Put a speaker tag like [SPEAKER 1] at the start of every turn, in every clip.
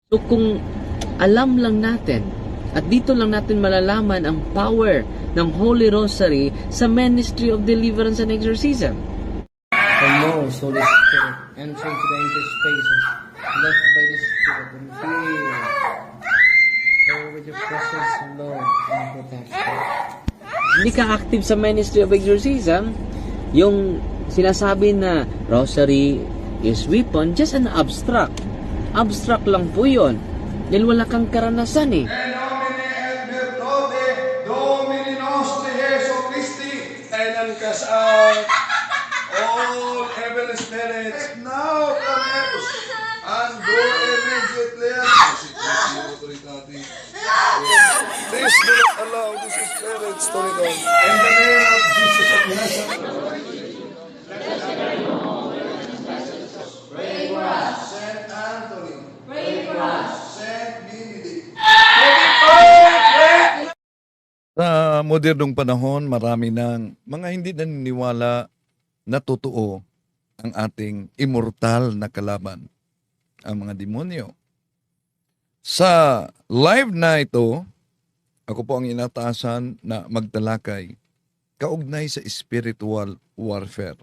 [SPEAKER 1] So kung alam lang natin at dito lang natin malalaman ang power ng Holy Rosary sa Ministry of Deliverance and Exorcism.
[SPEAKER 2] The Lord, Holy Spirit, enter into the empty spaces, left by the Spirit, and fill her with your presence, Lord, and protection.
[SPEAKER 1] Hindi ka active sa Ministry of Exorcism, yung sinasabi na Rosary is weapon, just an abstract. Abstract lang po yun. Dahil wala kang karanasan eh.
[SPEAKER 3] En nomine et virtute Domini nostri Jesu Christi, and cast out all evil spirits now from us, and do immediately. Please do not allow these spirits to return. In the name of Jesus of Nazareth. Pray for us. Saint Anthony. Pray for us. Saint Benedict.
[SPEAKER 4] Sa modernong panahon, marami ng mga hindi naniniwala na totoo ang ating immortal na kalaban, ang mga demonyo. Sa live na ito, ako po ang inataasan na magtalakay kaugnay sa spiritual warfare.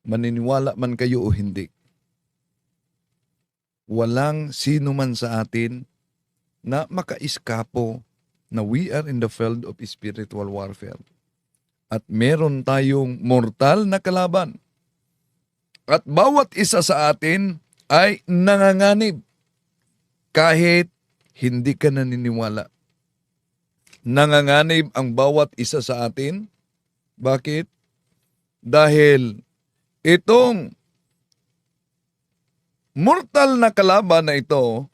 [SPEAKER 4] Maniniwala man kayo o hindi, walang sino man sa atin na makaiskapo na we are in the field of spiritual warfare. At meron tayong mortal na kalaban. At bawat isa sa atin ay nanganganib kahit hindi ka naniniwala. Nanganganib ang bawat isa sa atin. Bakit? Dahil itong mortal na kalaban na ito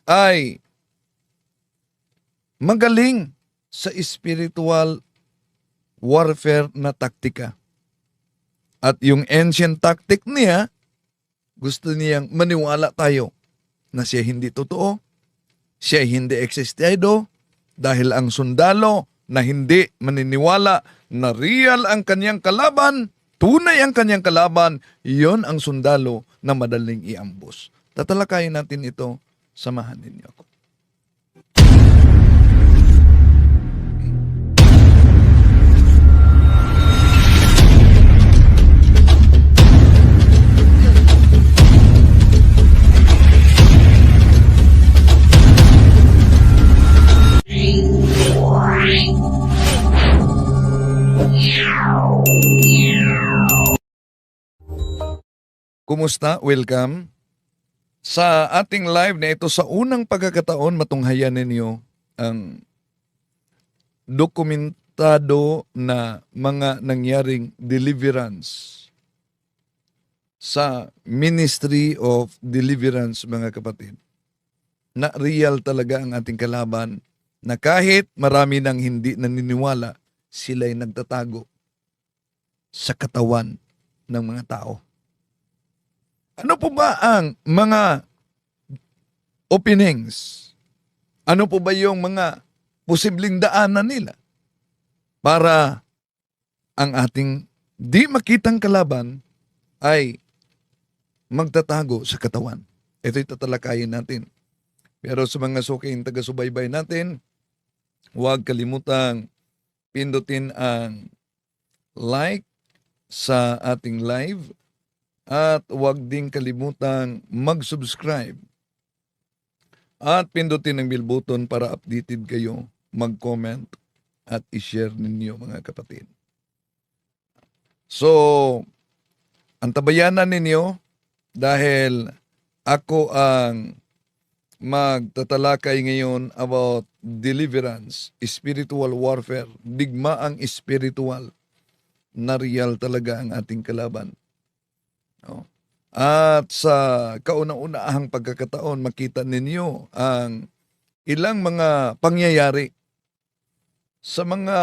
[SPEAKER 4] ay magaling sa spiritual warfare na taktika. At yung ancient tactic niya, gusto niyang maniwala tayo na siya hindi totoo, siya hindi existido, dahil ang sundalo na hindi maniniwala na real ang kanyang kalaban, tunay ang kanyang kalaban, yon ang sundalo na madaling iambus. Tatalakayin natin ito, samahan ninyo ako. Kumusta? Welcome. Sa ating live na ito, sa unang pagkakataon, matunghayan ninyo ang dokumentado na mga nangyaring deliverance sa Ministry of Deliverance, mga kapatid. Na real talaga ang ating kalaban, na kahit marami nang hindi naniniwala, sila'y nagtatago sa katawan ng mga tao. Ano po ba ang mga openings? Ano po ba yung mga posibleng daanan nila para ang ating di makitang kalaban ay magtatago sa katawan? Ito'y tatalakayin natin. Pero sa mga suking taga-subaybay natin, huwag kalimutang pindutin ang like sa ating live. At huwag din kalimutang mag-subscribe at pindutin ang bell button para updated kayo, mag-comment at i-share ninyo, mga kapatid. So, antabayanan ninyo dahil ako ang magtatalakay ngayon about deliverance, spiritual warfare, digmaang spiritual na real talaga ang ating kalaban. No? At sa kauna-unahang pagkakataon, makita ninyo ang ilang mga pangyayari sa mga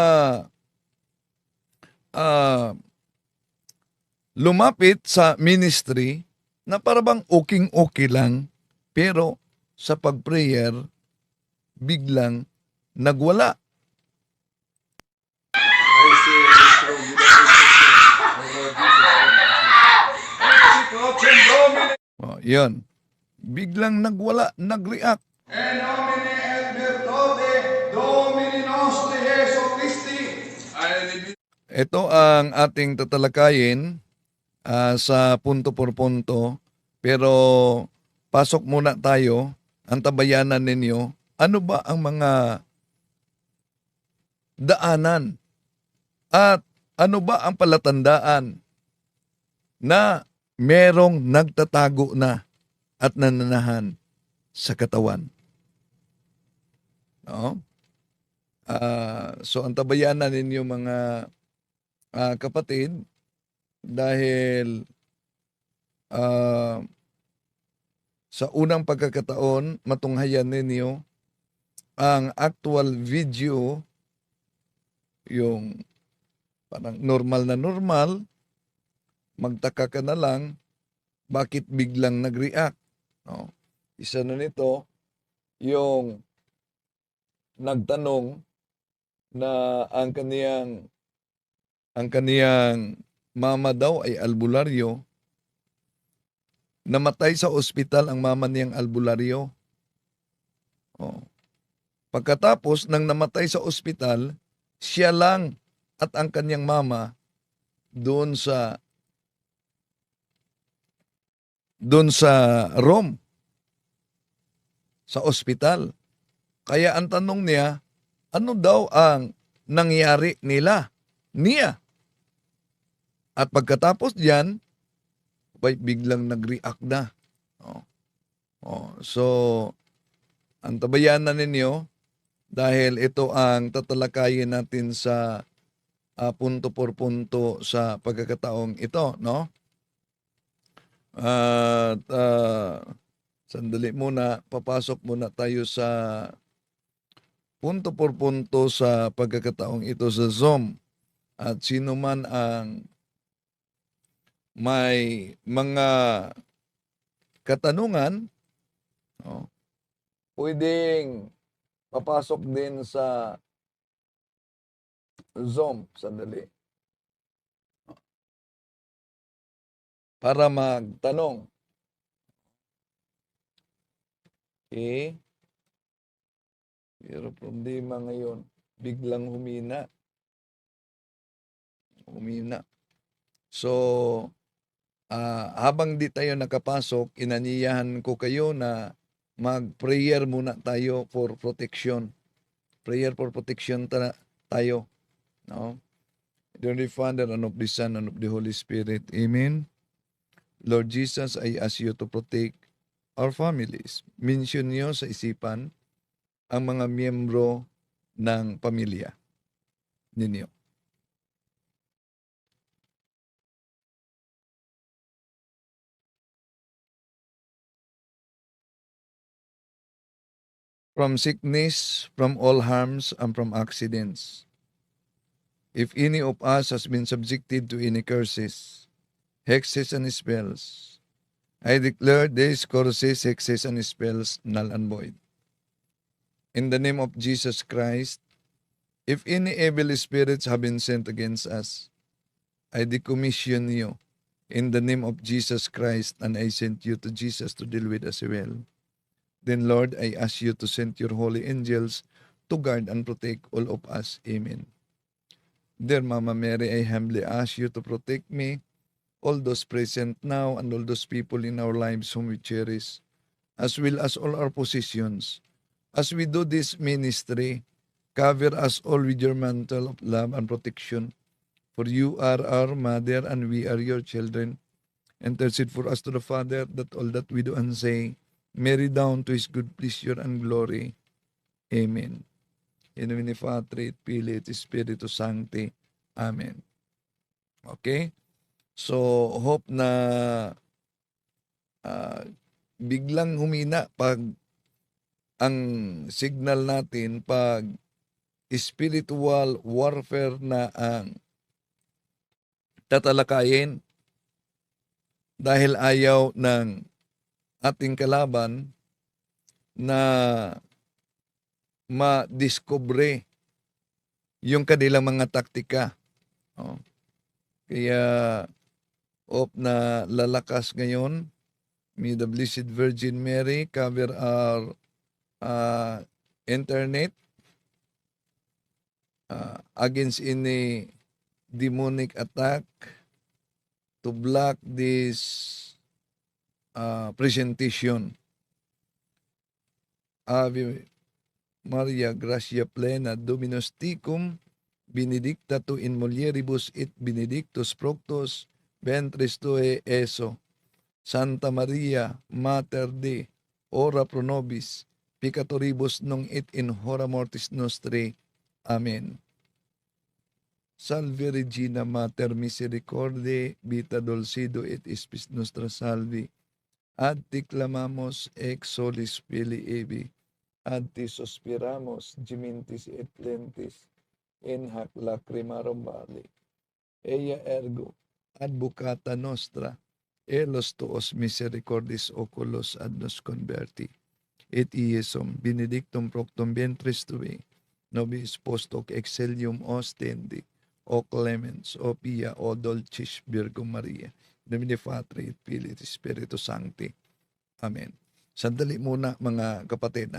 [SPEAKER 4] lumapit sa ministry na parabang okay lang, pero sa pag-prayer, biglang nagwala.
[SPEAKER 3] I see this room with the Lord Jesus.
[SPEAKER 4] Oh, yun. biglang nagwala, nag-react.
[SPEAKER 3] En nomine et virtute Domini nostri Jesu Christi.
[SPEAKER 4] Ito ang ating tatalakayin sa punto por punto. Pero pasok muna tayo, ang tabayanan ninyo, ano ba ang mga daanan at ano ba ang palatandaan na merong nagtatago na at nananahan sa katawan. No? So ang tabayanan ninyo mga kapatid, dahil sa unang pagkakataon, matunghayan ninyo ang actual video, yung parang normal na normal, magtaka ka na lang bakit biglang nag-react. No? Isa na nito, yung nagtanong na ang kaniyang mama daw ay albularyo. Namatay sa ospital ang mama niyang albularyo. Oh. Pagkatapos nang namatay sa ospital, siya lang at ang kanyang mama doon sa room sa ospital. Kaya ang tanong niya, ano daw ang nangyari niya? At pagkatapos diyan, biglang nag-react na. So, ang tabayanan ninyo, dahil ito ang tatalakayin natin sa punto por punto sa pagkakataong ito, no? At sandali muna, papasok muna tayo sa punto por punto sa pagkakataong ito sa Zoom. At sino man ang may mga katanungan, no, pwedeng papasok din sa Zoom. Sandali. Para magtanong. Okay. Pero problema ngayon, biglang humina. So, habang di tayo nakapasok, inaniyahan ko kayo na mag-prayer muna tayo for protection. Prayer for protection tayo. No? In the name of the Father, and of the Son, and of the Holy Spirit. Amen. Lord Jesus, I ask you to protect our families. Mention niyo sa isipan ang mga miyembro ng pamilya ninyo. From sickness, from all harms, and from accidents. If any of us has been subjected to any curses, hexes, and spells, I declare these curses, hexes, and spells null and void. In the name of Jesus Christ, if any evil spirits have been sent against us, I decommission you in the name of Jesus Christ, and I send you to Jesus to deal with us well. Then, Lord, I ask you to send your holy angels to guard and protect all of us. Amen. Dear Mama Mary, I humbly ask you to protect me, all those present now, and all those people in our lives whom we cherish, as well as all our possessions. As we do this ministry, cover us all with your mantle of love and protection. For you are our mother, and we are your children. Intercede for us to the Father, that all that we do and say may redound to His good pleasure and glory. Amen. In the name of the Father, et Filii, et Spiritus Sancti. Amen. Okay? So, hope na biglang humina pag ang signal natin, pag spiritual warfare na ang tatalakayin, dahil ayaw ng ating kalaban na madiskubre yung kanilang mga taktika. Kaya na lalakas ngayon May the Blessed Virgin Mary cover our internet against any demonic attack to block this presentation. Ave Maria, gracia plena, Dominus tecum, benedicta tu in mulieribus et benedictus fructus ventris tue, Iesus. Santa Maria, Mater Dei, ora pro nobis peccatoribus nunc et in hora mortis nostri. Amen. Salve Regina Mater Misericordiae, vita dulcedo et spes nostra salvi. Ad te clamamos ex solis Filii Evi, ad te suspiramos gemintis et lentis, in hac lacrimarum vale. Ea ergo advocata nostra, elos tuos misericordis oculos ad nos converti, et iesum benedictum fructum ventris tui, nobis post hoc exilium ostendi, o clemens, o pia, o dulcis Virgo Maria, Domini Patri et Filii et Spiritus Sancti. Amen. Sandali muna mga kapatid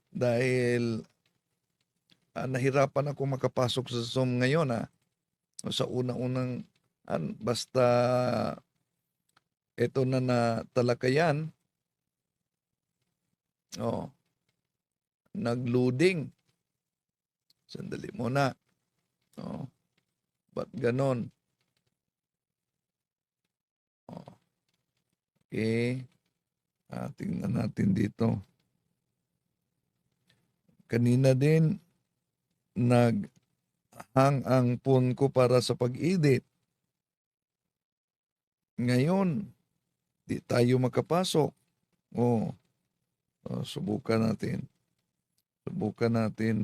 [SPEAKER 4] dahil nahirapan ako makapasok sa Zoom ngayon sa una-unang basta ito na talakayan nag-loading. Sandali muna. Ba't ganon? Okay. Tingnan natin dito. Kanina din nag-hang ang phone ko para sa pag-edit. Ngayon, di tayo makapasok. Subukan natin.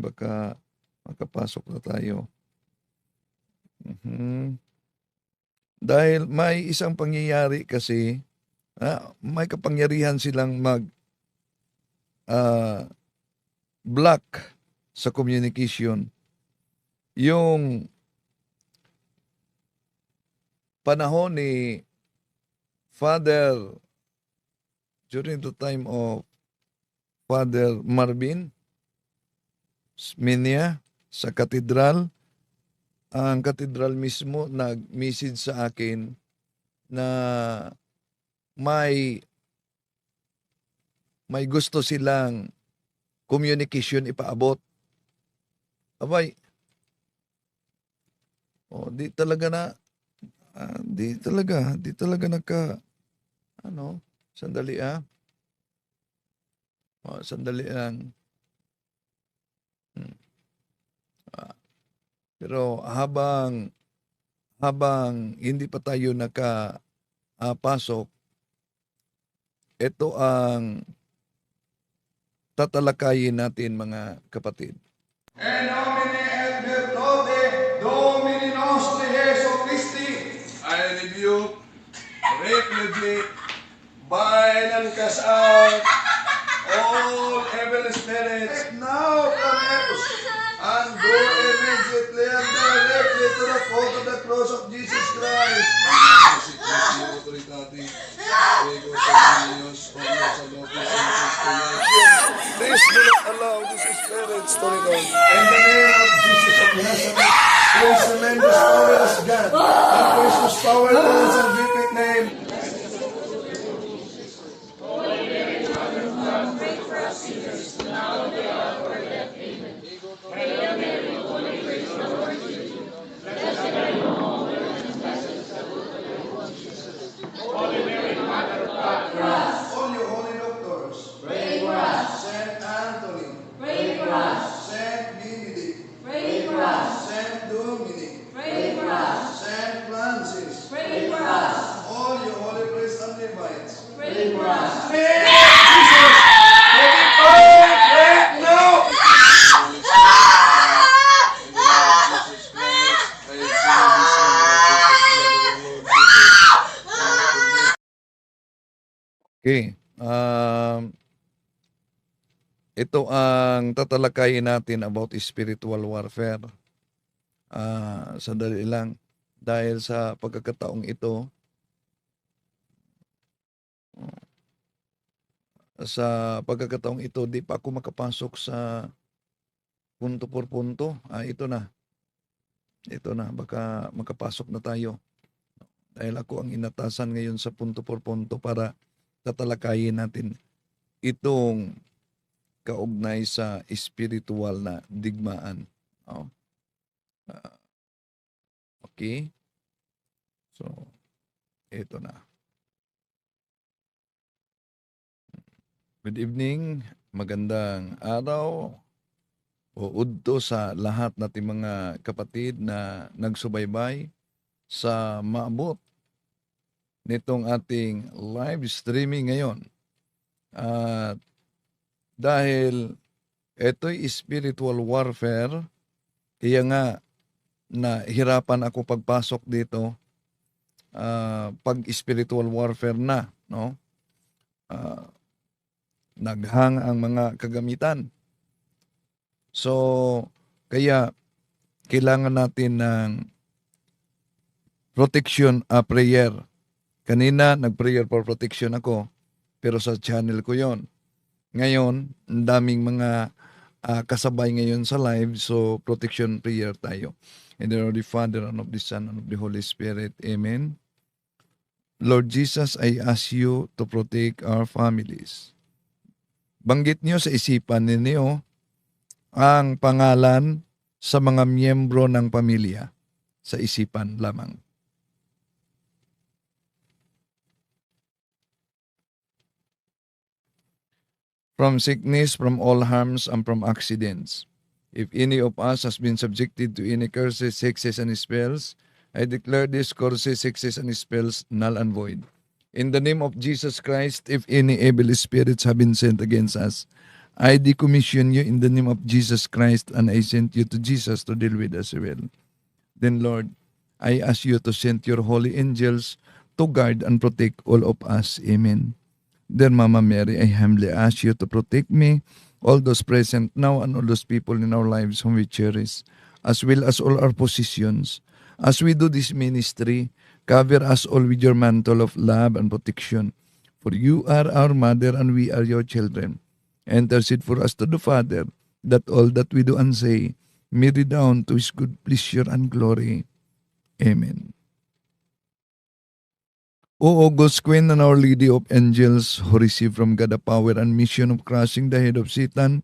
[SPEAKER 4] Baka makapasok na tayo. Dahil may isang pangyayari kasi, may kapangyarihan silang block sa communication. Yung panahon ni Father, during the time of Father Marvin Minia sa katedral, ang katedral mismo nag-message sa akin na may gusto silang communication ipaabot. Abay, di talaga sandali sandali lang. Pero habang hindi pa tayo nakapasok, ito ang tatalakayin natin mga kapatid.
[SPEAKER 3] En nomine et virtute Domini nostri Jesu Christi, I rebuke, repudiate, bind and cast out all evil spirits now from us, and go immediately and directly to the foot of the cross of Jesus Christ.
[SPEAKER 4] Please do not allow these spirits to return.
[SPEAKER 3] In the name of Jesus of Nazareth, praise the tremendous powerless God, and praise His powerful and salvific name. All you holy doctors, pray for us. Saint Anthony, pray for us. Saint Benedict, pray for us. Saint Dominic, pray for us. Saint Francis, pray for us. All you holy priests and Levites, pray for us. Jesus, let it burn right now.
[SPEAKER 4] Okay. Ito ang tatalakayin natin about spiritual warfare. Sandali lang. Dahil sa pagkakataong ito, sa pagkakataong ito, di pa ako makapasok sa punto por punto. Ito na. Ito na, baka makapasok na tayo. Dahil ako ang inatasan ngayon sa punto por punto para tatalakayin natin itong kaugnay sa spiritual na digmaan. Okay? So, ito na. Good evening, magandang araw o udto sa lahat nating mga kapatid na nagsubaybay sa maabot nitong ating live streaming ngayon. At dahil ito'y spiritual warfare, kaya nga nahirapan ako pagpasok dito pag spiritual warfare na, no? Naghang ang mga kagamitan. So, kaya kailangan natin ng protection prayer. Kanina, nag-prayer for protection ako, pero sa channel ko yon. Ngayon, ang daming mga kasabay ngayon sa live, so protection prayer tayo. In the name of the Father, and of the Son, and of the Holy Spirit. Amen. Lord Jesus, I ask you to protect our families. Banggit niyo sa isipan ninyo ang pangalan sa mga miyembro ng pamilya. Sa isipan lamang. From sickness, from all harms, and from accidents. If any of us has been subjected to any curses, hexes, and spells, I declare these curses, hexes, and spells null and void. In the name of Jesus Christ, if any evil spirits have been sent against us, I decommission you in the name of Jesus Christ, and I send you to Jesus to deal with us well. Then, Lord, I ask you to send your holy angels to guard and protect all of us. Amen. Dear Mama Mary, I humbly ask you to protect me, all those present now, and all those people in our lives whom we cherish, as well as all our possessions. As we do this ministry, cover us all with your mantle of love and protection. For you are our mother, and we are your children. Intercede for us to the Father, that all that we do and say may redound to his good pleasure and glory. Amen. O August Queen and Our Lady of Angels, who receive from God the power and mission of crushing the head of Satan,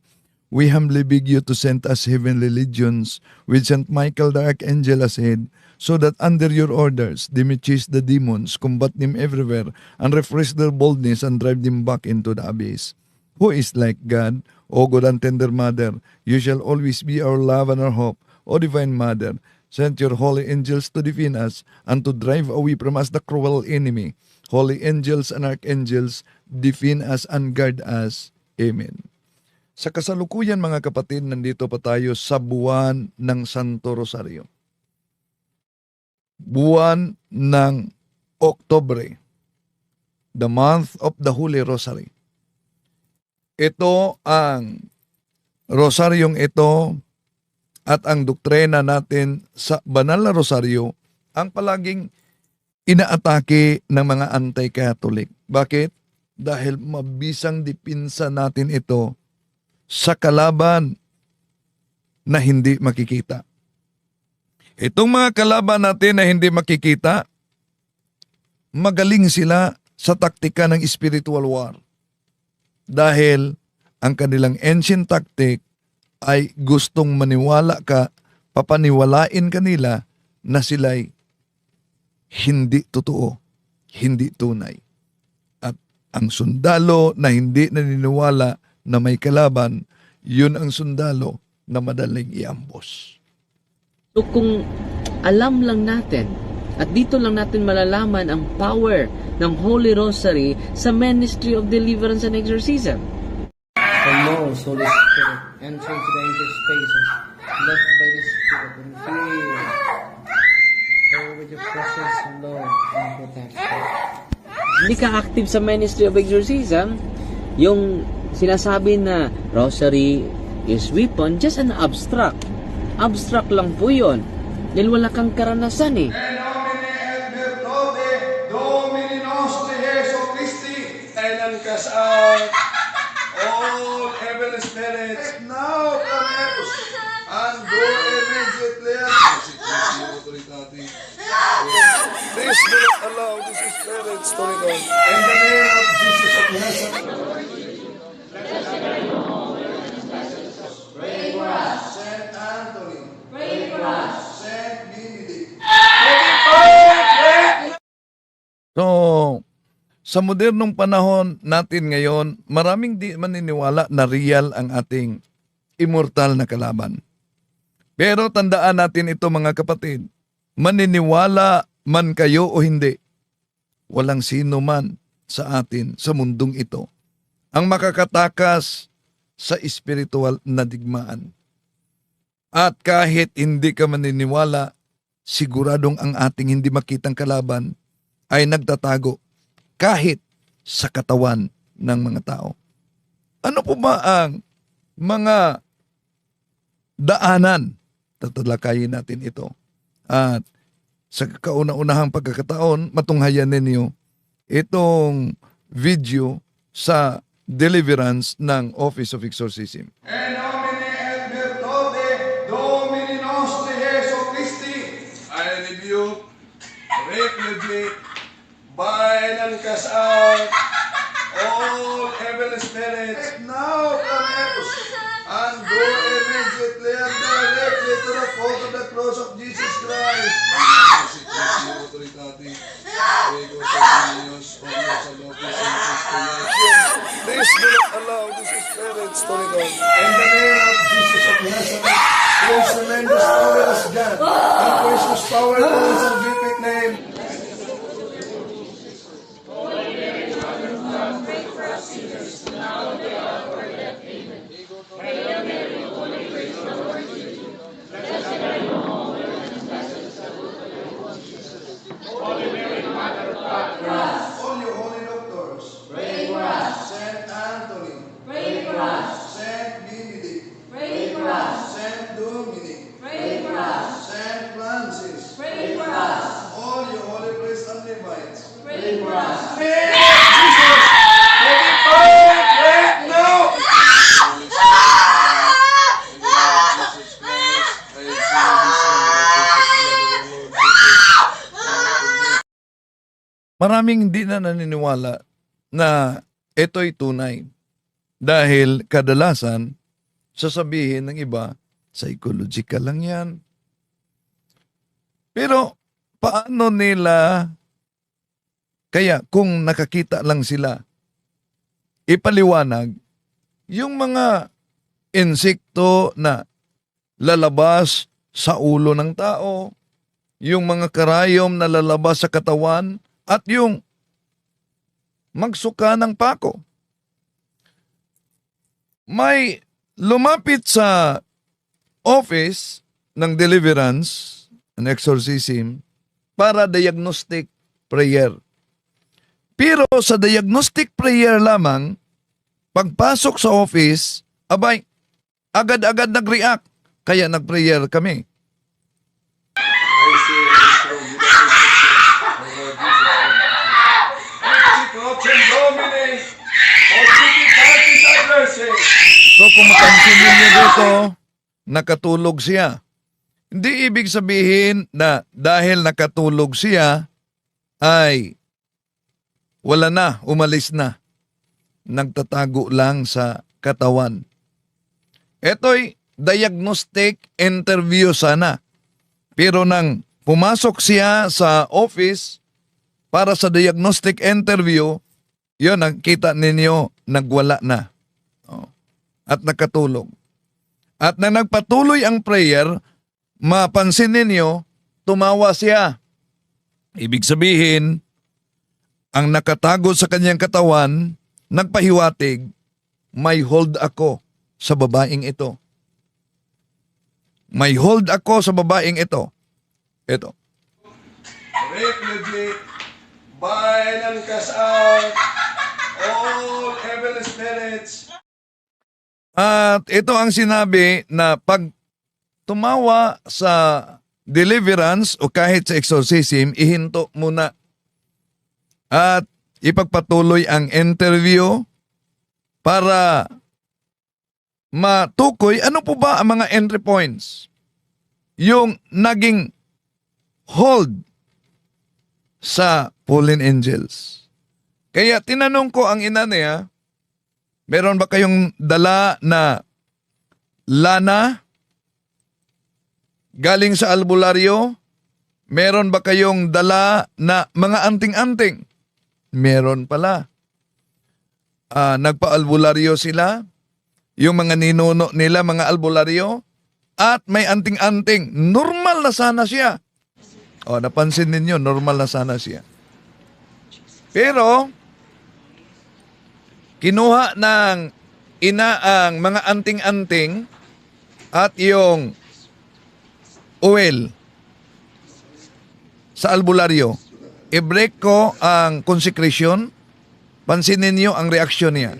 [SPEAKER 4] we humbly beg you to send us heavenly legions with Saint Michael the Archangel as head, so that under your orders they may chase the demons, combat them everywhere, and refresh their boldness and drive them back into the abyss. Who is like God, O good and tender Mother, you shall always be our love and our hope. O Divine Mother, send your holy angels to defend us and to drive away from us the cruel enemy. Holy angels and archangels, defend us and guard us. Amen. Sa kasalukuyan mga kapatid, nandito pa tayo sa buwan ng Santo Rosario. Buwan ng Oktubre, the month of the Holy Rosary. Ito ang rosaryong ito at ang doktrina natin sa banal na rosaryo ang palaging inaatake ng mga anti-Catholic. Bakit? Dahil mabisang dipinsa natin ito sa kalaban na hindi makikita. Itong mga kalaban natin na hindi makikita, magaling sila sa taktika ng spiritual war. Dahil ang kanilang ancient tactic ay gustong maniwala ka, papaniwalain kanila na sila'y hindi totoo, hindi tunay. At ang sundalo na hindi naniniwala na may kalaban, yun ang sundalo na madaling iambos.
[SPEAKER 1] So kung alam lang natin, at dito lang natin malalaman ang power ng Holy Rosary sa Ministry of Deliverance and Exorcism.
[SPEAKER 2] The most Holy Spirit, enter into the empty spaces, left by the Spirit, and fill all with your presence, Lord, and protection.
[SPEAKER 1] Hindi ka active sa Ministry of Exorcism, yung sinasabi na Rosary is weapon, just an abstract. Abstract lang po yun. Dahil wala kang karanasan eh.
[SPEAKER 3] Nomine et virtute Domini nostri Jesu Christi, et in casal spirits, now come out and go immediately.
[SPEAKER 4] Please do not allow these spirits to return.
[SPEAKER 3] In the name of Jesus of Nazareth. Saint Anthony. Saint Benedict.
[SPEAKER 4] So, sa modernong panahon natin ngayon, maraming di maniniwala na real ang ating immortal na kalaban. Pero tandaan natin ito mga kapatid, maniniwala man kayo o hindi, walang sino man sa atin sa mundong ito ang makakatakas sa espiritual na digmaan. At kahit hindi ka maniniwala, siguradong ang ating hindi makitang kalaban ay nagtatago kahit sa katawan ng mga tao. Ano po ba ang mga daanan? Tatalakayin natin ito. At sa kauna-unahang pagkakataon, matunghayan ninyo itong video sa deliverance ng Office of Exorcism.
[SPEAKER 3] En nomine et virtute Domini nostri Jesu Christi, I rebuke, repudiate, bind and cast out all evil spirits, now come out and go immediately and directly to the foot of the cross of Jesus Christ.
[SPEAKER 4] Please do not allow these spirits to return.
[SPEAKER 3] In the name of Jesus of Nazareth, praise tremendous glorious God, and precious power in His salvific name. All you holy doctors, Saint Anthony, Saint Benedict, Saint Dominic, Saint Francis, all you holy priests and Levites, Jesus, let it burn right now.
[SPEAKER 4] Maraming hindi na naniniwala na ito'y tunay. Dahil kadalasan, sasabihin ng iba, psychological lang yan. Pero paano nila, kaya kung nakakita lang sila, ipaliwanag yung mga insekto na lalabas sa ulo ng tao, yung mga karayom na lalabas sa katawan, at yung magsuka ng pako. May lumapit sa office ng deliverance and exorcism para diagnostic prayer. Pero sa diagnostic prayer lamang, pagpasok sa office, abay, agad-agad nag-react. Kaya nag-prayer kami. So kung mapansin niyo dito, nakatulog siya. Hindi ibig sabihin na dahil nakatulog siya, ay wala na, umalis na. Nagtatago lang sa katawan. Ito'y diagnostic interview sana. Pero nang pumasok siya sa office para sa diagnostic interview, yun, nakita ninyo, nagwala na. At nakatulog. At na nagpatuloy ang prayer, mapansin ninyo, tumawa siya. Ibig sabihin, ang nakatago sa kanyang katawan, nagpahiwatig, may hold ako sa babaeng ito. May hold ako sa babaeng ito. Ito.
[SPEAKER 3] Repudiate, bind and cast out all evil spirits.
[SPEAKER 4] At ito ang sinabi na pag tumawa sa deliverance o kahit sa exorcism, ihinto muna. At ipagpatuloy ang interview para matukoy ano po ba ang mga entry points yung naging hold sa fallen angels. Kaya tinanong ko ang ina niya, meron ba kayong dala na lana galing sa albularyo? Meron ba kayong dala na mga anting-anting? Meron pala. Nagpa-albularyo sila, yung mga ninuno nila, mga albularyo, at may anting-anting. Normal na sana siya. Napansin ninyo, normal na sana siya. Pero, kinuha ng ina ang mga anting-anting at yung oil sa albularyo. I-break ko ang consecration. Pansinin niyo ang reaksyon niya.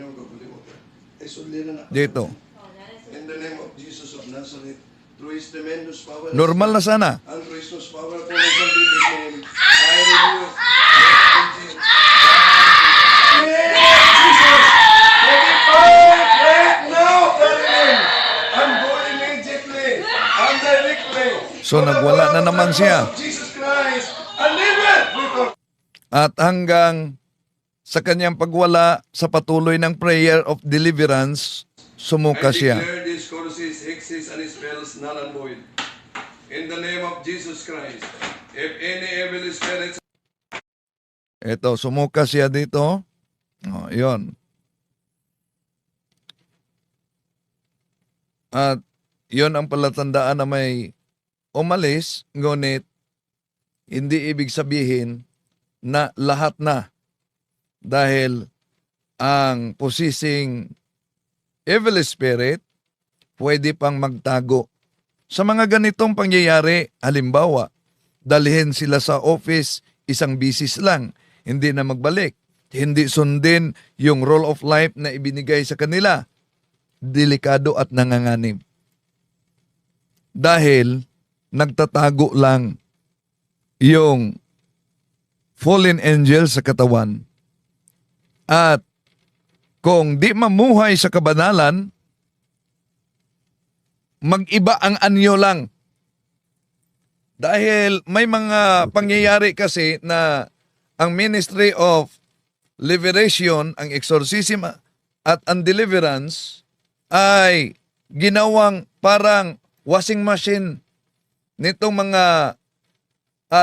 [SPEAKER 4] Dito.
[SPEAKER 3] In the name of Jesus of Nazareth, through His tremendous power,
[SPEAKER 4] Normal na sana.
[SPEAKER 3] and through His most powerful and complete name, I rebuke Jesus, let it out right now, Darwin, and go immediately and directly.
[SPEAKER 4] So, nagwala na naman siya.
[SPEAKER 3] Jesus Christ, and live it.
[SPEAKER 4] At hanggang sa kanyang pagwala sa patuloy ng prayer of deliverance, sumuka
[SPEAKER 3] I
[SPEAKER 4] siya.
[SPEAKER 3] declare these curses, hexes, and spells null and void. In the name of Jesus Christ, if any evil spirits
[SPEAKER 4] Ito, sumuka siya dito. Yun. At yun ang palatandaan na may umalis, ngunit hindi ibig sabihin na lahat na. Dahil ang possessing evil spirit pwede pang magtago. Sa mga ganitong pangyayari, halimbawa, dalhin sila sa office, isang bisis lang, hindi na magbalik. Hindi sundin yung role of life na ibinigay sa kanila. Delikado at nanganganib. Dahil nagtatago lang yung fallen angel sa katawan. At kung di mamuhay sa kabanalan, mag-iba ang anyo lang. Dahil may mga pangyayari kasi na ang Ministry of Liberation, ang exorcism at ang deliverance ay ginawang parang washing machine nitong mga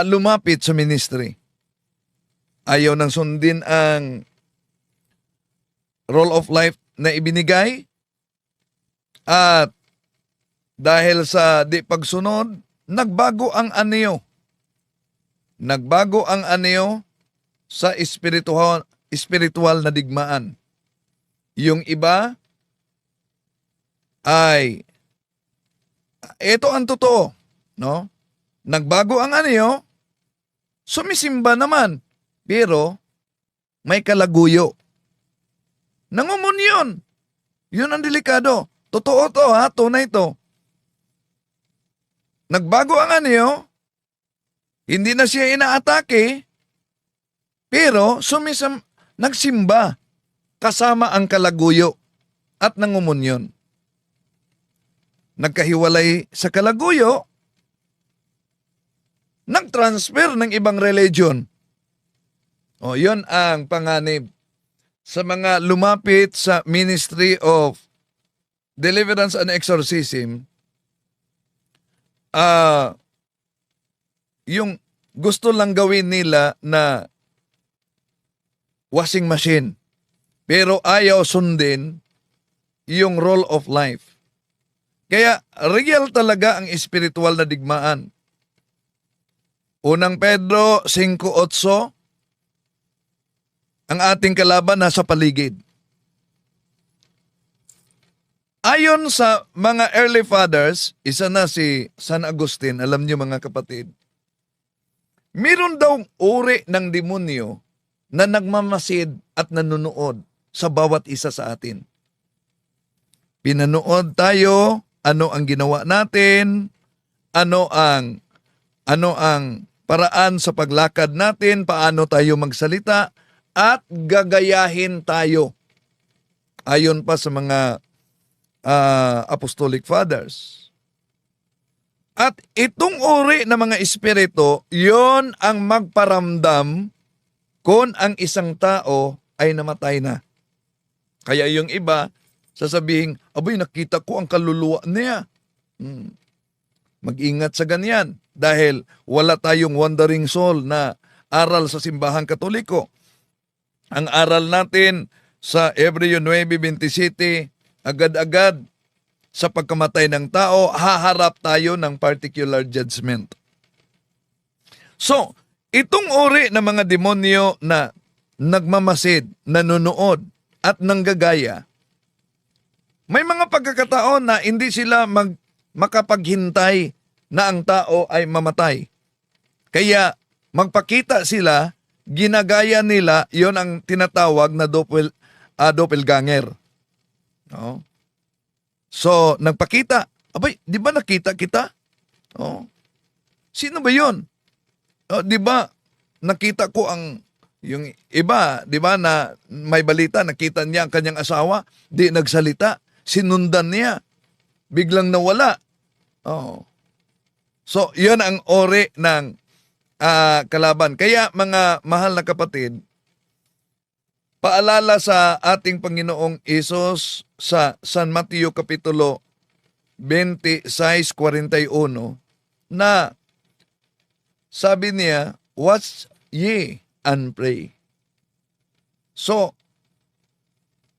[SPEAKER 4] lumapit sa ministry. Ayaw nang sundin ang role of life na ibinigay at dahil sa di pagsunod, nagbago ang anyo. Nagbago ang anyo sa spiritual na digmaan. Yung iba ay ito ang totoo, no? Nagbago ang anyo, sumisimba naman, pero may kalaguyo. Nangumunyon. Yun ang delikado. Totoo to ha, tunay to. Nagbago ang anyo, hindi na siya inaatake, pero nagsimba kasama ang kalaguyo at nangumunyon. Nagkahiwalay sa kalaguyo, nagtransfer ng ibang religion. Yun ang panganib sa mga lumapit sa Ministry of Deliverance and Exorcism. Yung gusto lang gawin nila na washing machine, pero ayaw sundin yung role of life. Kaya real talaga ang spiritual na digmaan. Unang Pedro 5:8, ang ating kalaban nasa paligid. Ayon sa mga early fathers, isa na si San Agustin, alam niyo mga kapatid, meron daw uri ng demonyo na nagmamasid at nanunood sa bawat isa sa atin. Pinanood tayo, ano ang ginawa natin, ano ang paraan sa paglakad natin, paano tayo magsalita, at gagayahin tayo. Ayon pa sa mga apostolic fathers. At itong uri ng mga espiritu, yon ang magparamdam kung ang isang tao ay namatay na. Kaya yung iba, sasabihin, abay, nakita ko ang kaluluwa niya. Mag-ingat sa ganyan dahil wala tayong wandering soul na aral sa simbahang Katoliko. Ang aral natin sa Hebreo 9:27, agad-agad sa pagkamatay ng tao, haharap tayo ng particular judgment. So, itong uri ng mga demonyo na nagmamasid, nanonood, at nanggagaya, may mga pagkakataon na hindi sila makapaghintay na ang tao ay mamatay. Kaya magpakita sila, ginagaya nila, yon ang tinatawag na doppelganger. No? So, nagpakita. Abay, di ba nakita kita? Oh. Sino ba yun? Oh, di ba nakita ko yung iba, di ba na may balita, nakita niya ang kanyang asawa, di nagsalita, sinundan niya, biglang nawala. Oh. So, yun ang ori ng kalaban. Kaya mga mahal na kapatid, paalala sa ating Panginoong Isus sa San Mateo Kapitulo 26:41 na sabi niya, watch ye and pray. So,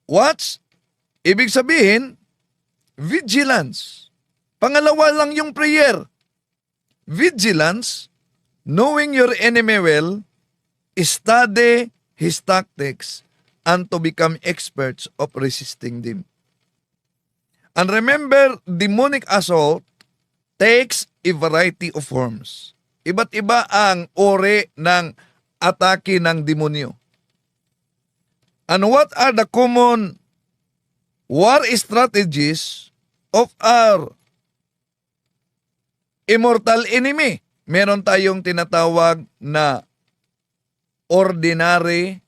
[SPEAKER 4] watch, ibig sabihin, vigilance. Pangalawa lang yung prayer. Vigilance, knowing your enemy well, study his tactics, and to become experts of resisting them. And remember, demonic assault takes a variety of forms. Iba't iba ang uri ng atake ng demonyo. And what are the common war strategies of our immortal enemy? Meron tayong tinatawag na ordinary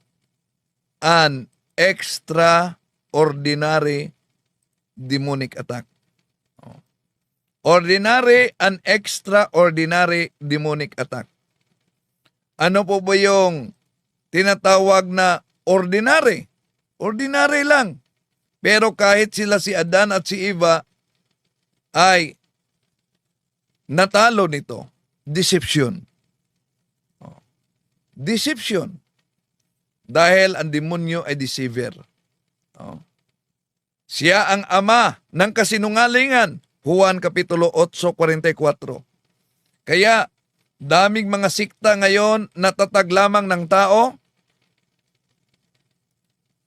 [SPEAKER 4] and extraordinary demonic attack. Ordinary and extraordinary demonic attack. Ano po ba yung tinatawag na ordinary? Ordinary lang. Pero kahit sila si Adan at si Eva ay natalo nito. Deception. Deception. Dahil ang demonyo ay deceiver. Siya ang ama ng kasinungalingan. Juan Kapitulo 8:44. Kaya, daming mga sikta ngayon natatag lamang ng tao.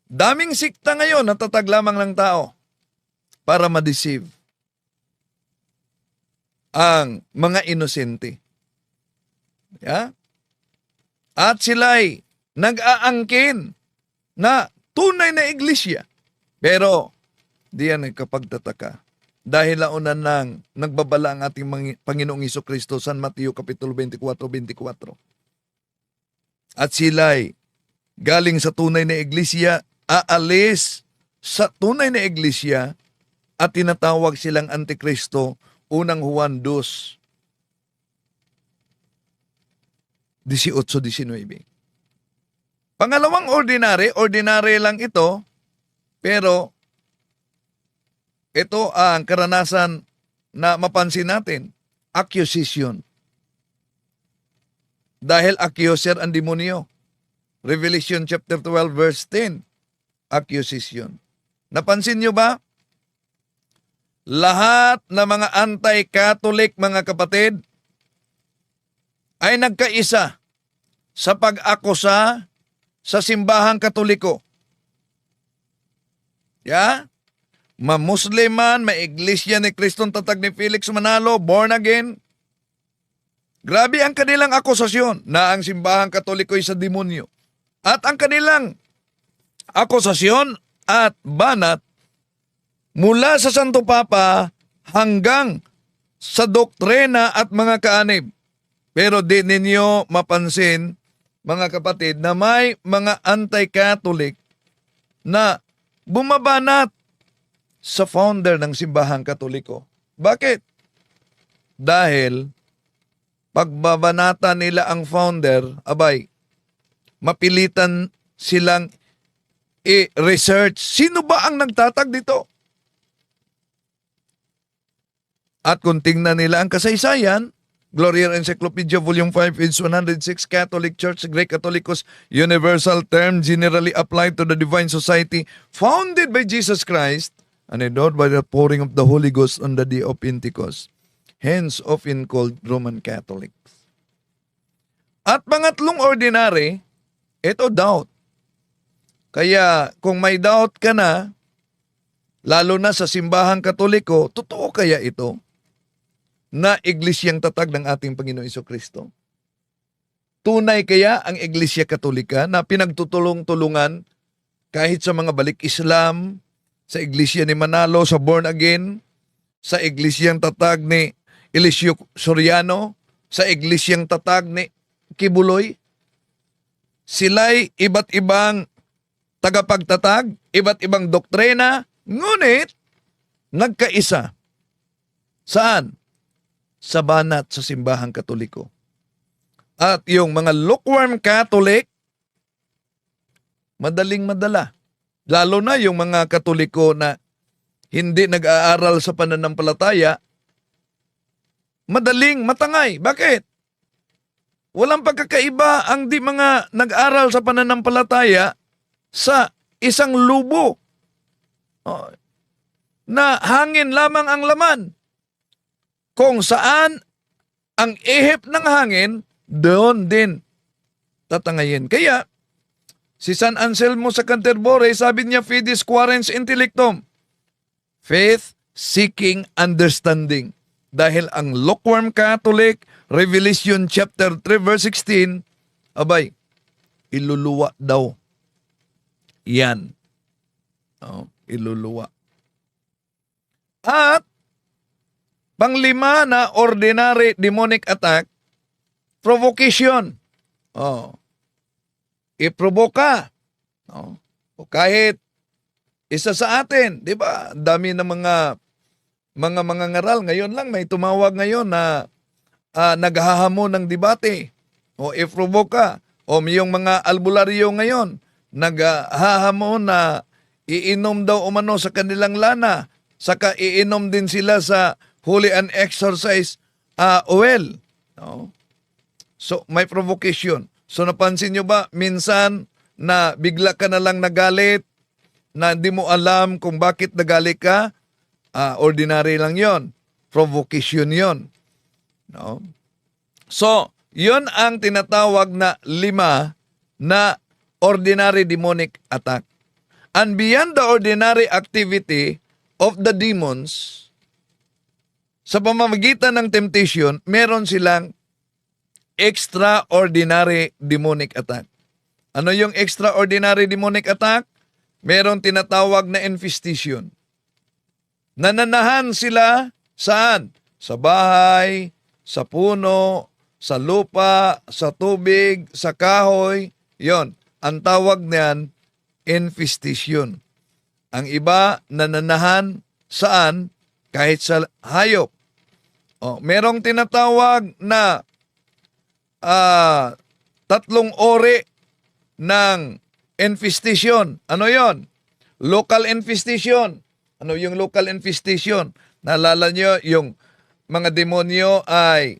[SPEAKER 4] Daming sikta ngayon natatag lamang ng tao para ma-deceive ang mga inosente. Yeah? At sila'y nag-aangkin na tunay na iglesia. Pero, diyan ay kapagtataka. Dahil launan nang nagbabala ang ating Panginoong Hesukristo, San Mateo Kapitulo 24:24. At sila'y galing sa tunay na iglesia, aalis sa tunay na iglesia at tinatawag silang Antikristo, unang Juan 2:18-19. Pangalawang ordinary lang ito, pero ito ang karanasan na mapansin natin, accusation. Dahil accuser ang demonyo. Revelation chapter 12 verse 10, accusation. Napansin nyo ba? Lahat ng mga anti-Catholic, mga kapatid, ay nagkaisa sa pag-akusa sa simbahang Katoliko. Yeah? Ma-Muslim man, ma-Iglesia ni Kristong Tatag ni Felix Manalo, born again. Grabe ang kanilang akusasyon na ang simbahang Katoliko ay sa demonyo. At ang kanilang akusasyon at banat mula sa Santo Papa hanggang sa doktrina at mga kaanib. Pero di ninyo mapansin, mga kapatid, na may mga anti-Catholic na bumabanat sa founder ng simbahang Katoliko. Bakit? Dahil pagbabanata nila ang founder, abay, mapilitan silang i-research. Sino ba ang nagtatag dito? At kung tingnan nila ang kasaysayan, Gloria Encyclopedia Volume 5, page 106, Catholic Church, Greek Catholicos, universal term generally applied to the divine society founded by Jesus Christ and endowed by the pouring of the Holy Ghost on the day of Pentecost, hence often called Roman Catholics. At pangatlong ordinary, ito doubt. Kaya kung may doubt ka na, lalo na sa simbahang Katoliko, totoo kaya ito na iglesyang tatag ng ating Panginoon Jesucristo? Tunay kaya ang Iglesia Katolika na pinagtutulong-tulungan kahit sa mga balik Islam, sa Iglesia ni Manalo, sa Born Again, sa Iglesiang tatag ni Eliseo Soriano, sa Iglesiang tatag ni Kibuloy? Sila'y iba't ibang tagapagtatag, iba't ibang doktrina, ngunit nagkaisa. Saan? Sa banat sa simbahang Katoliko. At yung mga lukewarm Catholic, madaling madala. Lalo na yung mga Katoliko na hindi nag-aaral sa pananampalataya, madaling matangay. Bakit? Walang pagkakaiba ang di mga nag-aral sa pananampalataya sa isang lubo. Na hangin lamang ang laman. Kung saan ang ihip ng hangin, doon din tatangayin. Kaya, si San Anselmo sa Canterbury, sabi niya, Fides quaerens intellectum. Faith seeking understanding. Dahil ang lukewarm Catholic, Revelation chapter 3 verse 16, abay, iluluwa daw. Yan. Iluluwa. At, panglima na ordinary demonic attack, provocation. Iprovoka. O kahit isa sa atin, di ba? Dami ng mga ngaral. Ngayon lang, may tumawag ngayon na naghahamon ng debate. O iprovoka. O yung mga albularyo ngayon, naghahamon na iinom daw umano sa kanilang lana. Saka iinom din sila sa Holy and Exorcise oil. No? So, may provocation. So, napansin nyo ba, minsan na bigla ka na lang nagalit, na hindi mo alam kung bakit nagalit ka, ordinary lang yon, provocation yon. No? So, yon ang tinatawag na 5 na ordinary demonic attack. And beyond the ordinary activity of the demons, sa pamamagitan ng temptation, meron silang extraordinary demonic attack. Ano yung extraordinary demonic attack? Meron tinatawag na infestation. Nananahan sila saan? Sa bahay, sa puno, sa lupa, sa tubig, sa kahoy. Yon, ang tawag niyan, infestation. Ang iba, nananahan saan? Kahit sa hayop. Merong tinatawag na 3 ori ng infestation. Ano yon? Local infestation. Ano yung local infestation? Naalala nyo, yung mga demonyo ay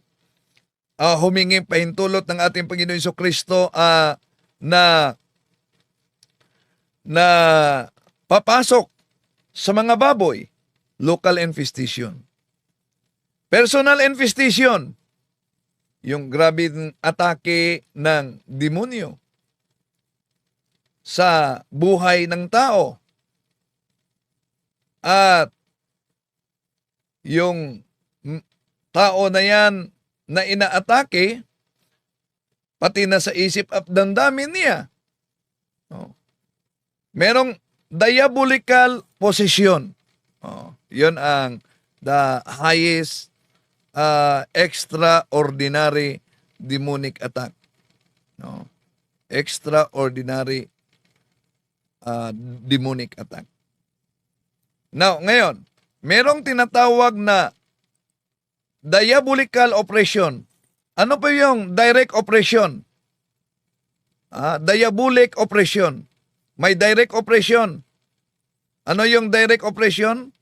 [SPEAKER 4] humingi pahintulot ng ating Panginoon Jesucristo na papasok sa mga baboy. Local infestation. Personal infestation. Yung grabing atake ng demonyo sa buhay ng tao. At yung tao na yan na inaatake, pati na sa isip at damdamin niya. Merong diabolical possession. Yun ang the highest extraordinary demonic attack. Extraordinary demonic attack. Now, ngayon, merong tinatawag na diabolical operation. Ano pa yung direct operation? Diabolic operation. May direct operation. Ano yung direct operation?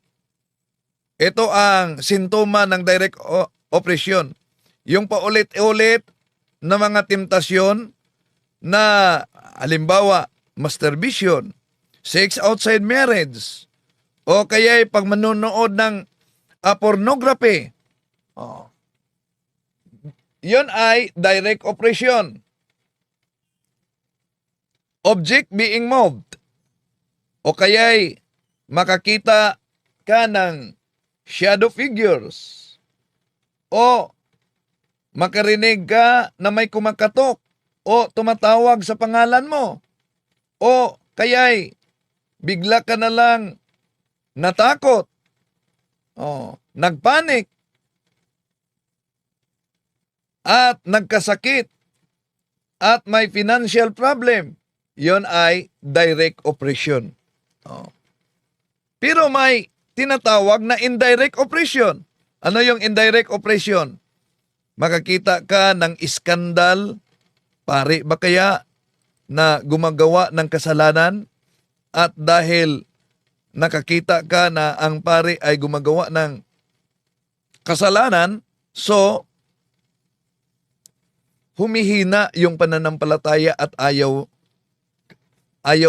[SPEAKER 4] Ito ang sintoma ng direct operation. Yung paulit-ulit na mga temptasyon na halimbawa masturbation, sex outside marriage, o kaya pag manonood ng pornography. Yun ay direct operation. Object being moved. O kaya'y makakita ka ng shadow figures. O makarinig ka na may kumakatok o tumatawag sa pangalan mo. O kaya'y bigla ka na lang natakot. Nagpanik. At nagkasakit. At may financial problem. Yon ay direct operation. Pero may tinatawag na indirect operation. Ano yung indirect operation? Makakita ka ng iskandal, pare ba kaya na gumagawa ng kasalanan at dahil nakakita ka na ang pare ay gumagawa ng kasalanan, so humihina yung pananampalataya at ayaw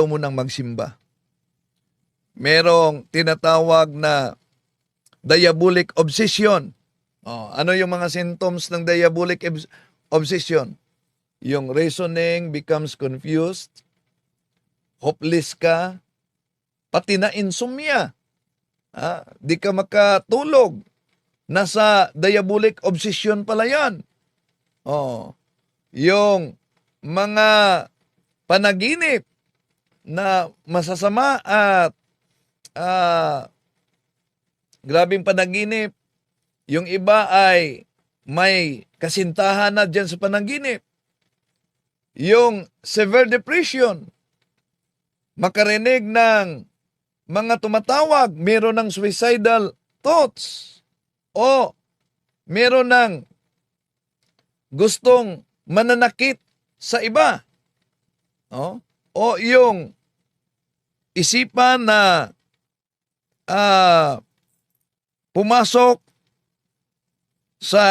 [SPEAKER 4] mo nang magsimba. Merong tinatawag na diabolic obsession. Ano yung mga symptoms ng diabolic obsession? Yung reasoning becomes confused, hopeless ka, pati na insomnia. Di ka makatulog. Nasa diabolic obsession pala yan. Yung mga panaginip na masasama at grabing panaginip. Yung iba ay may kasintahan na dyan sa panaginip. Yung severe depression, makarinig ng mga tumatawag, meron ng suicidal thoughts o meron ng gustong mananakit sa iba. O yung isipan na pumasok sa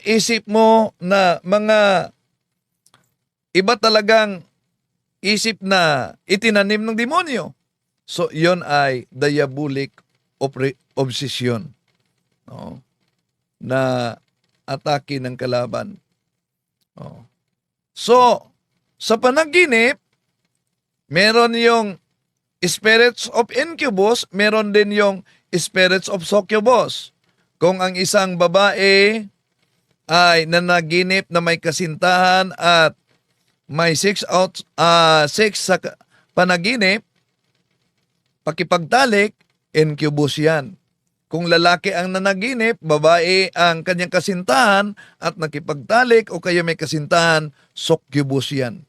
[SPEAKER 4] isip mo na mga iba talagang isip na itinanim ng demonyo. So, yon ay diabolic obsession. Na atake ng kalaban. So, sa panaginip, meron yung spirits of incubus, meron din yung spirits of succubus. Kung ang isang babae ay nanaginip na may kasintahan at may sex sa panaginip, pakipagtalik, incubus yan. Kung lalaki ang nanaginip, babae ang kanyang kasintahan at nakipagtalik o kaya may kasintahan, succubus yan.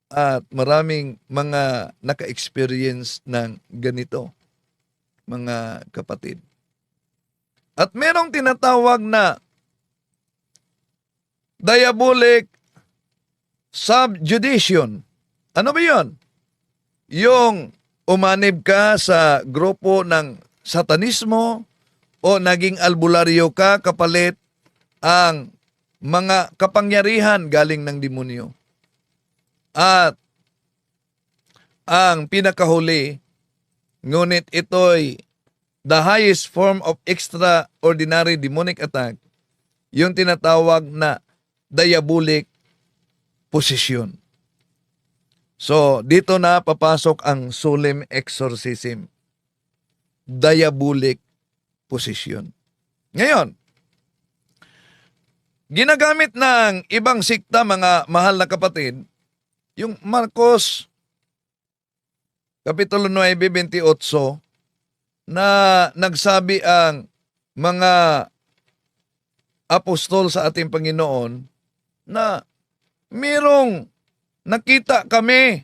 [SPEAKER 4] At maraming mga naka-experience ng ganito, mga kapatid. At merong tinatawag na diabolic subjudiction. Ano ba yun? Yung umanib ka sa grupo ng satanismo o naging albularyo ka kapalit ang mga kapangyarihan galing ng demonyo. At ang pinakahuli, ngunit ito'y the highest form of extraordinary demonic attack, yung tinatawag na diabolic possession. So, dito na papasok ang solemn exorcism. Diabolic possession. Ngayon, ginagamit ng ibang sikta, mga mahal na kapatid, yung Marcos Kapitulo 9:28 na nagsabi ang mga apostol sa ating Panginoon na mirong nakita kami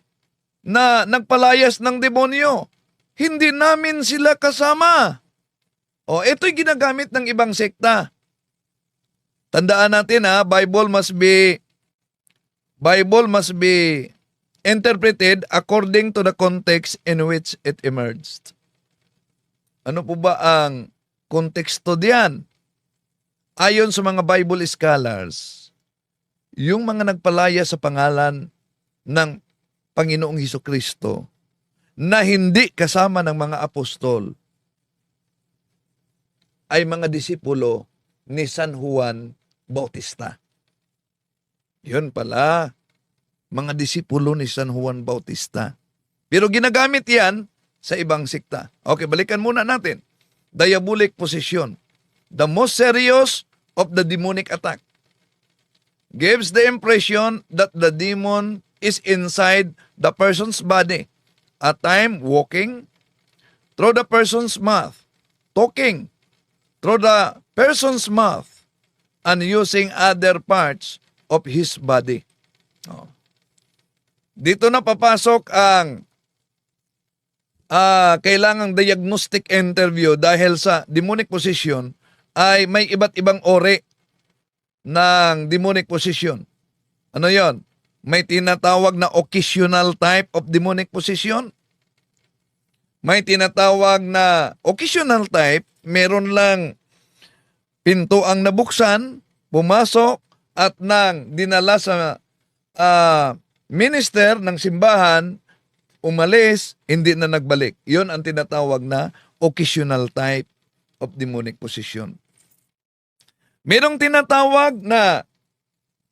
[SPEAKER 4] na nagpalayas ng demonyo. hindi namin sila kasama. O, ito'y ginagamit ng ibang sekta. Tandaan natin Bible must be interpreted according to the context in which it emerged. Ano po ba ang konteksto diyan? Ayon sa mga Bible scholars, yung mga nagpalaya sa pangalan ng Panginoong Hesukristo na hindi kasama ng mga apostol ay mga disipulo ni San Juan Bautista. Yun pala, mga disipulo ni San Juan Bautista. Pero ginagamit yan sa ibang sekta. Okay, balikan muna natin. Diabolic possession. The most serious of the demonic attack. Gives the impression that the demon is inside the person's body. At time, walking through the person's mouth. Talking through the person's mouth. And using other parts of his body. Dito na papasok ang kailangang diagnostic interview dahil sa demonic possession ay may iba't ibang ori ng demonic possession. Ano yon? May tinatawag na occasional type of demonic possession. May tinatawag na occasional type, meron lang pinto ang nabuksan, pumasok, at nang dinala sa minister ng simbahan, umalis, hindi na nagbalik. Yun ang tinatawag na occasional type of demonic possession. Merong tinatawag na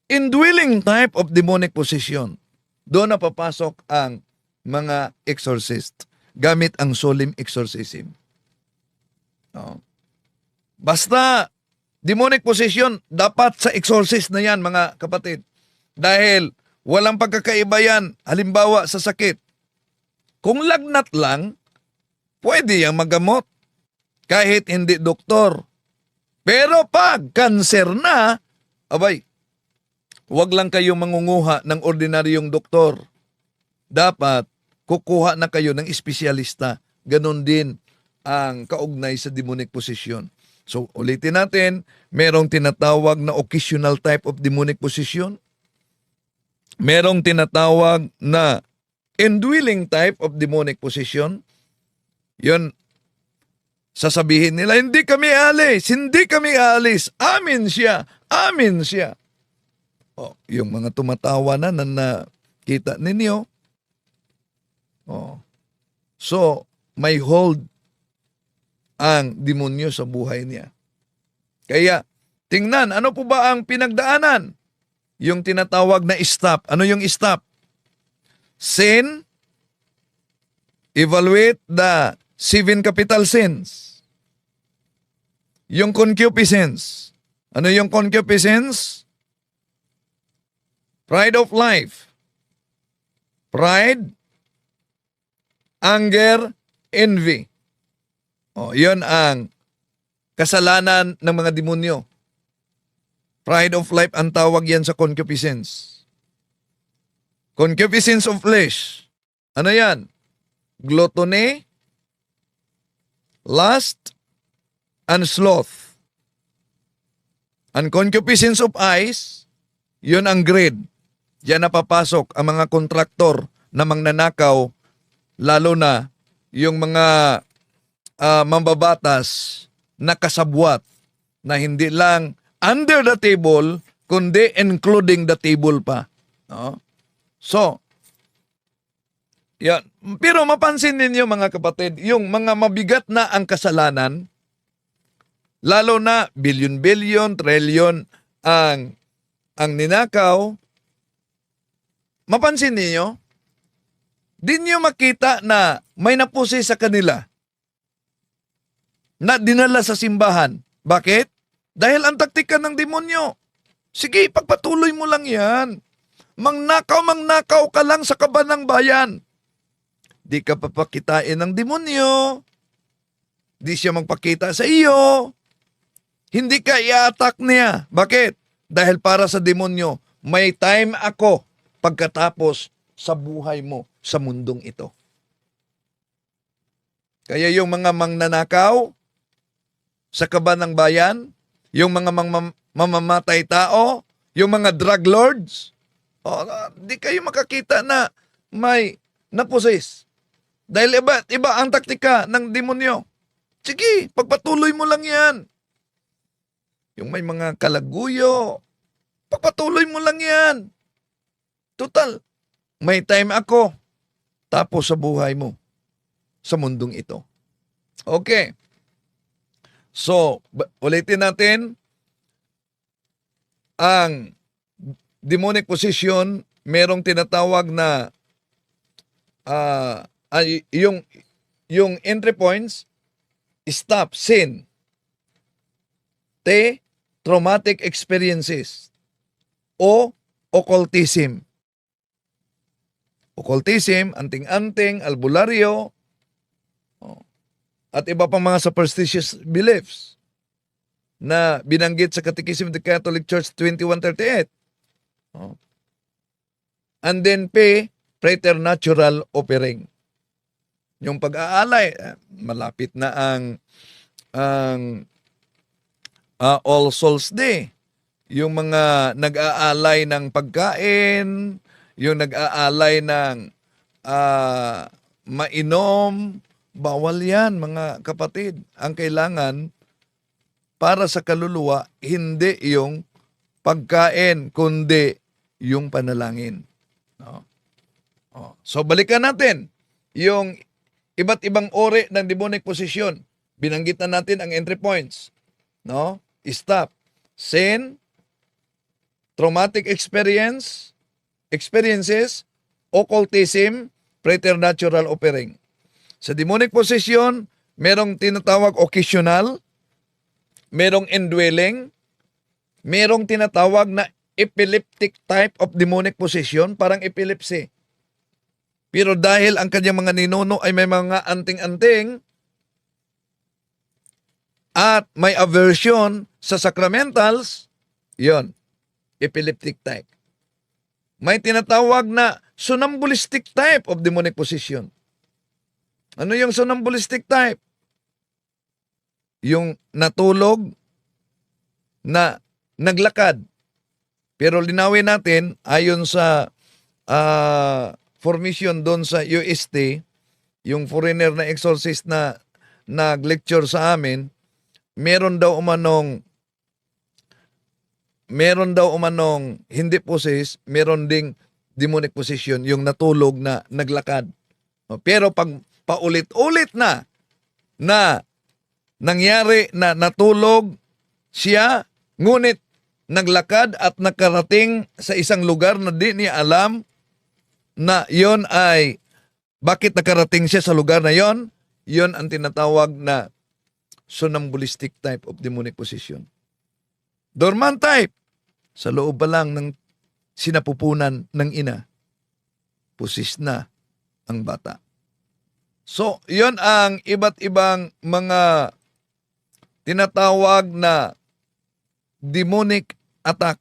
[SPEAKER 4] indwelling type of demonic possession. Doon na papasok ang mga exorcist gamit ang solemn exorcism. Basta demonic possession, dapat sa exorcist na yan, mga kapatid. Dahil walang pagkakaiba yan, halimbawa sa sakit. Kung lagnat lang, pwede yang magamot kahit hindi doktor. Pero pag cancer na, abay, huwag lang kayong mangunguha ng ordinaryong doktor. Dapat kukuha na kayo ng espesyalista. Ganon din ang kaugnay sa demonic possession. So, ulitin natin, merong tinatawag na occasional type of demonic possession. Merong tinatawag na indwelling type of demonic possession. Yun, sasabihin nila, hindi kami alis, amin siya. Yung mga tumatawa na nakita ninyo. So, may hold ang demonyo sa buhay niya. Kaya, tingnan, ano po ba ang pinagdaanan? Yung tinatawag na stop. Ano yung stop? Sin, evaluate the 7 capital sins. Yung concupiscence. Ano yung concupiscence? Pride of life. Pride, anger, envy. Yun ang kasalanan ng mga demonyo. Pride of life ang tawag yan sa concupiscence. Concupiscence of flesh. Ano yan? Gluttony, lust, and sloth. Ang concupiscence of eyes, yun ang greed. Diyan napapasok ang mga kontraktor na mangnanakaw, lalo na yung mga mambabatas na kasabwat na hindi lang under the table, kundi including the table pa. So, yan. Pero mapansin ninyo mga kapatid, yung mga mabigat na ang kasalanan, lalo na bilyon-bilyon, trilyon ang ninakaw, mapansin ninyo, di nyo makita na may napusi sa kanila na dinala sa simbahan. Bakit? Dahil ang taktika ng demonyo. Sige, pagpatuloy mo lang yan. Mangnakaw ka lang sa kaba ng bayan. Di ka papakitain ng demonyo. Di siya magpakita sa iyo. Hindi ka i-attack niya. Bakit? Dahil para sa demonyo, may time ako pagkatapos sa buhay mo sa mundong ito. Kaya yung mga mangnanakaw sa kaban ng bayan, yung mga mamamatay tao, yung mga drug lords, di kayo makakita na may napossess. Dahil iba ang taktika ng demonyo. Sige, pagpatuloy mo lang yan. Yung may mga kalaguyo, pagpatuloy mo lang yan. Total, may time ako. Tapos sa buhay mo sa mundong ito. Okay. So, ulitin natin ang demonic possession, merong tinatawag na yung entry points, stop, sin. T, traumatic experiences. O, occultism. Occultism, anting-anting, albularyo, at iba pang mga superstitious beliefs na binanggit sa Catechism of the Catholic Church 2138. And then P, preternatural offering. Yung pag-aalay, malapit na ang All Souls Day. Yung mga nag-aalay ng pagkain, yung nag-aalay ng mainom, bawal yan mga kapatid. Ang kailangan para sa kaluluwa, hindi yung pagkain, kundi yung panalangin. So balikan natin yung iba't ibang uri ng demonic possession. Binanggit na natin ang entry points. Stop. Sin, traumatic experiences, occultism, preternatural offering. Sa demonic possession, merong tinatawag occasional, merong indwelling, merong tinatawag na epileptic type of demonic possession, parang epilepsy. Pero dahil ang kanyang mga ninuno ay may mga anting-anting at may aversion sa sacramentals, yon, epileptic type. May tinatawag na somnambulistic type of demonic possession. Ano yung somnambulistic type? Yung natulog na naglakad. Pero linawin natin, ayon sa formation doon sa UST, yung foreigner na exorcist na nag-lecture sa amin, meron daw umanong hindi possess, meron ding demonic possession, yung natulog na naglakad. Pero pag paulit-ulit na nangyari na natulog siya, ngunit naglakad at nakarating sa isang lugar na di niya alam na yon ay bakit nakarating siya sa lugar na yon ang tinatawag na somnambulistic type of demonic possession. Dormant type, sa loob pa lang ng sinapupunan ng ina, possessed na ang bata. So, yon ang iba't ibang mga tinatawag na demonic attack.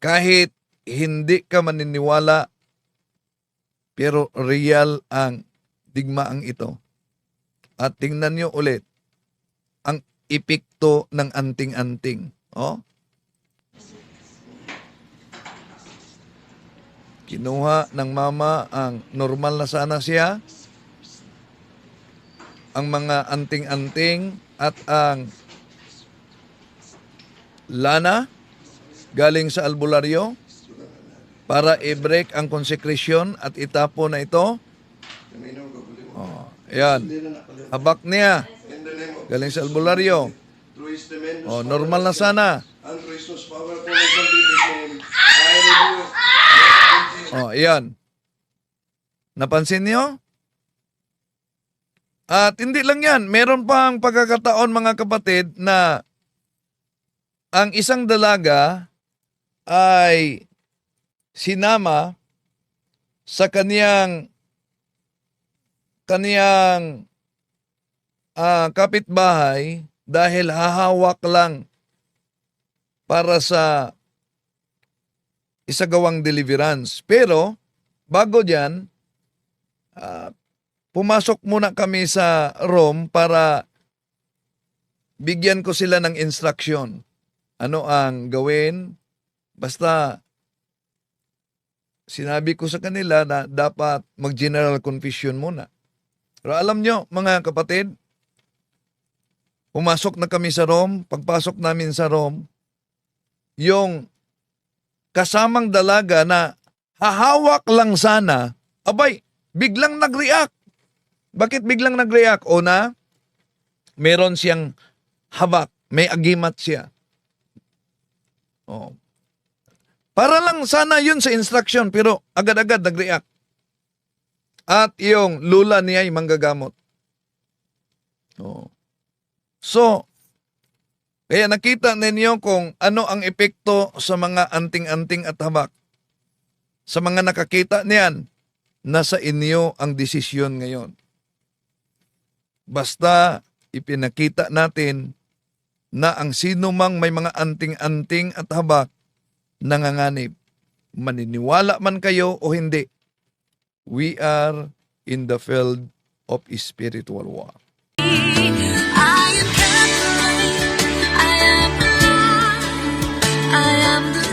[SPEAKER 4] Kahit hindi ka maniniwala, pero real ang digmaang ito. At tingnan nyo ulit ang epekto ng anting-anting. Kinuha ng mama ang normal na sana siya, ang mga anting-anting at ang lana galing sa albularyo para i-break ang consecration at itapo na ito. Ayan. Habak niya galing sa albularyo. Normal na sana. Ayan. Napansin niyo? At hindi lang yan. Meron pang pagkakataon mga kapatid na ang isang dalaga ay sinama sa kaniyang kapitbahay dahil hahawak lang para sa isagawang deliverance. Pero bago diyan, pumasok muna kami sa room para bigyan ko sila ng instruction. Ano ang gawin? Basta sinabi ko sa kanila na dapat mag-general confession muna. Pero alam nyo, mga kapatid, pumasok na kami sa room. Pagpasok namin sa room, yung kasamang dalaga na hahawak lang sana, abay, biglang nag-react. Bakit biglang nag-react? O na, meron siyang hawak, may agimat siya. Oh. Para lang sana yun sa instruction, pero agad-agad nag-react. At yung lula niya ay manggagamot. Oh. So, kaya nakita ninyo kung ano ang epekto sa mga anting-anting at habak. Sa mga nakakita niyan, nasa inyo ang desisyon ngayon. Basta ipinakita natin na ang sino mang may mga anting-anting at habak nanganganib. Maniniwala man kayo o hindi, we are in the field of spiritual war.
[SPEAKER 5] I am the